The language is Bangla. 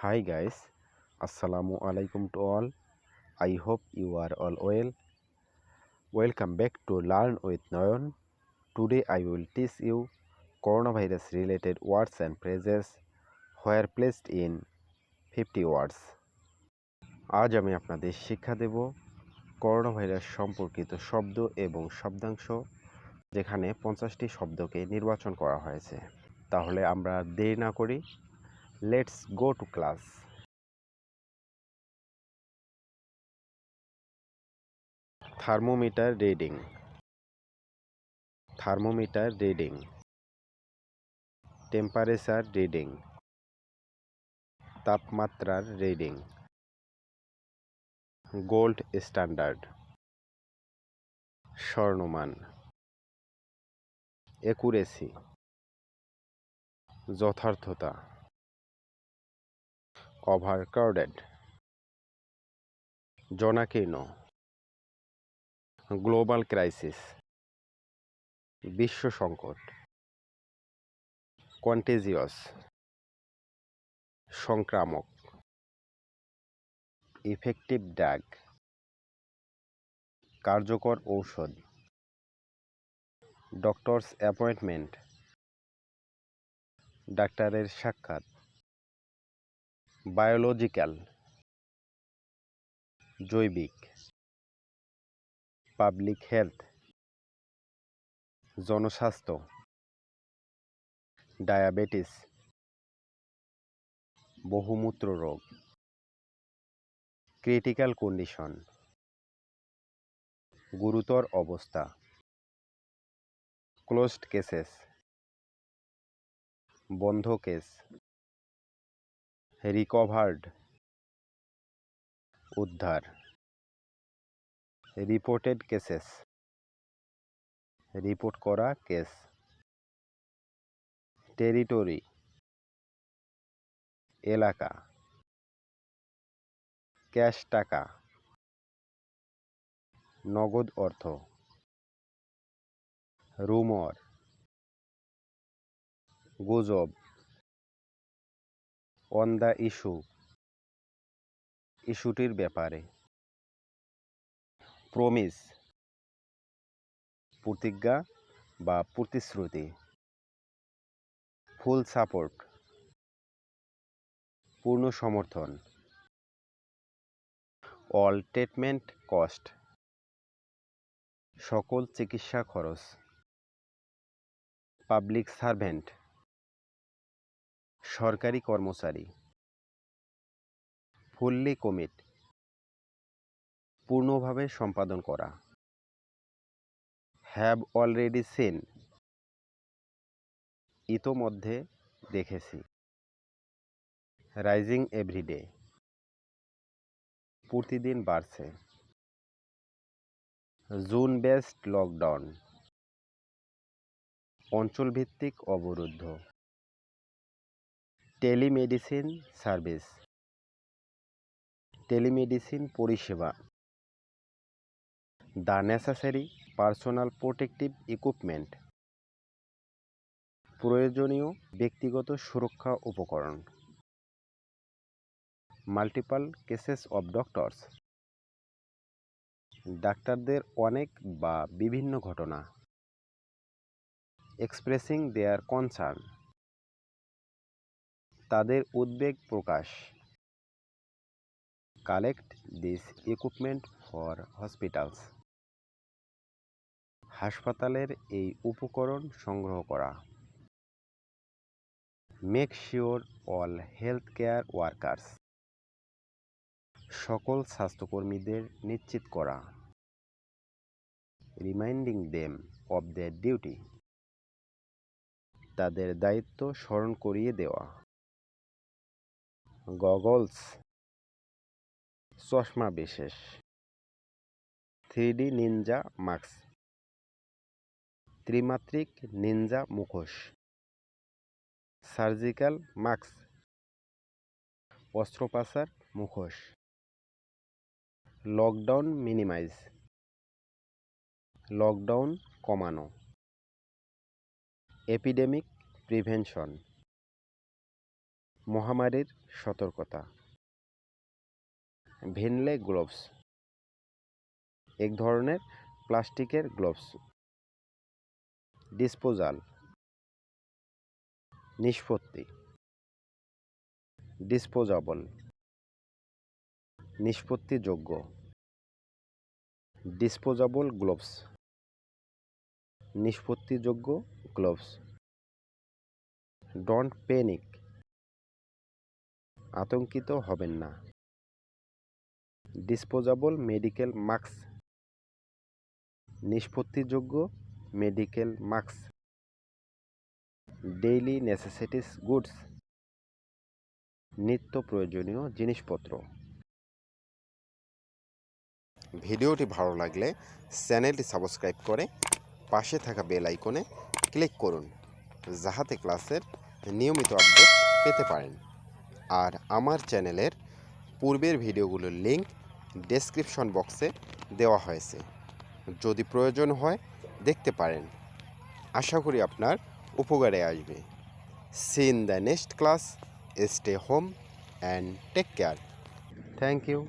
Hi guys, Assalamu alaikum to all. I hope you are all well. Welcome back to Learn with Noyon. Today I will teach you coronavirus related words and phrases where placed in 50 words. আজ আমি আপনাদের শিক্ষা দেব করোনা ভাইরাস সম্পর্কিত শব্দ এবং শব্দাংশ যেখানে 50টি শব্দকে নির্বাচন করা হয়েছে। তাহলে আমরা দেরি না করি, let's go to class. Thermometer reading. Thermometer reading. Temperature reading. তাপমাত্রার reading. Gold standard. স্বর্ণমান. Accuracy. যথার্থতা. Overcrowded. জনাকীর্ণ. গ্লোবাল ক্রাইসিস, বিশ্ব সংকট। কন্টেজিয়াস, সংক্রামক। ইফেক্টিভ ড্রাগ, কার্যকর ঔষধ। ডক্টরস অ্যাপয়েন্টমেন্ট, ডাক্তারের সাক্ষাৎ। বায়োলজিক্যাল, জৈবিক। পাবলিক হেলথ, জনস্বাস্থ্য। ডায়াবেটিস, বহুমূত্র রোগ। ক্রিটিক্যাল কন্ডিশন, গুরুতর অবস্থা। ক্লোজড কেসেস, বন্ধ কেস। রিকভার্ড, উদ্ধার। রিপোর্টেড কেসেস, রিপোর্ট করা কেস। টেরিটরি, এলাকা। ক্যাশ টাকা, নগদ অর্থ। রুমর, গুজব। অন দ্য ইস্যু, ইস্যুটির ব্যাপারে। প্রমিস, প্রতিজ্ঞা বা প্রতিশ্রুতি। ফুল সাপোর্ট, পূর্ণ সমর্থন। অল ট্রিটমেন্ট কস্ট, সকল চিকিৎসা খরচ। পাবলিক সার্ভেন্ট, সরকারি কর্মচারী। ফুললি কমিট, পূর্ণভাবে সম্পাদন করা। হ্যাভ অলরেডি সিন, ইতোমধ্যে দেখেছি। রাইজিং এভরিডে, প্রতিদিন বাড়ছে। জোন বেসড লকডাউন, অঞ্চলভিত্তিক অবরুদ্ধ। টেলিমেডিসিন সার্ভিস, টেলিমেডিসিন পরিষেবা। The necessary personal protective equipment, প্রয়োজনীয় ব্যক্তিগত সুরক্ষা উপকরণ। মাল্টিপল কেসেস অব ডক্টরস, ডাক্তারদের অনেক বা বিভিন্ন ঘটনা। এক্সপ্রেসিং দেয়ার কনসার্ন, তাদের উদ্বেগ প্রকাশ। Collect this equipment for hospitals, হাসপাতালের এই উপকরণ সংগ্রহ করা। Make sure all health care workers, সকল স্বাস্থ্যকর্মীদের নিশ্চিত করা। Reminding them of their duty, তাদের দায়িত্ব স্মরণ করিয়ে দেওয়া। গগলস, চশমা বিশেষ। 3D নিনজা মাস্ক, ত্রিমাত্রিক নিনজা মুখোশ। সার্জিক্যাল মাস্ক, অস্ত্রোপচার মুখোশ। লকডাউন মিনিমাইজ, লকডাউন কমানো। এপিডেমিক প্রিভেনশন, মহামারীর সতর্কতা। ভিনলে গ্লোভস এক ধরনের প্লাস্টিকের গ্লোভস। ডিসপোজাল নিষ্পত্তি। ডিসপোজাবল নিষ্পত্তিযোগ্য। ডিসপোজাবল গ্লোভস নিষ্পত্তিযোগ্য গ্লোভস। ডোন্ট প্যানিক আতঙ্কিত হবেন না। ডিসপোজাবল মেডিকেল মাস্ক নিষ্পত্তিযোগ্য medical mask. Daily necessities goods নিত্য প্রয়োজনীয় জিনিসপত্র। ভিডিওটি ভালো লাগলে চ্যানেলটি সাবস্ক্রাইব করে পাশে থাকা বেল আইকনে ক্লিক করুন, যাহাতে ক্লাসের নিয়মিত আপডেট পেতে পারেন। আর আমার চ্যানেলের পূর্বের ভিডিওগুলোর লিঙ্ক ডেসক্রিপশন বক্সে দেওয়া হয়েছে, যদি প্রয়োজন হয় দেখতে পারেন। আশা করি আপনার উপকারে আসবে। See in the next class. Stay home and take care. Thank you.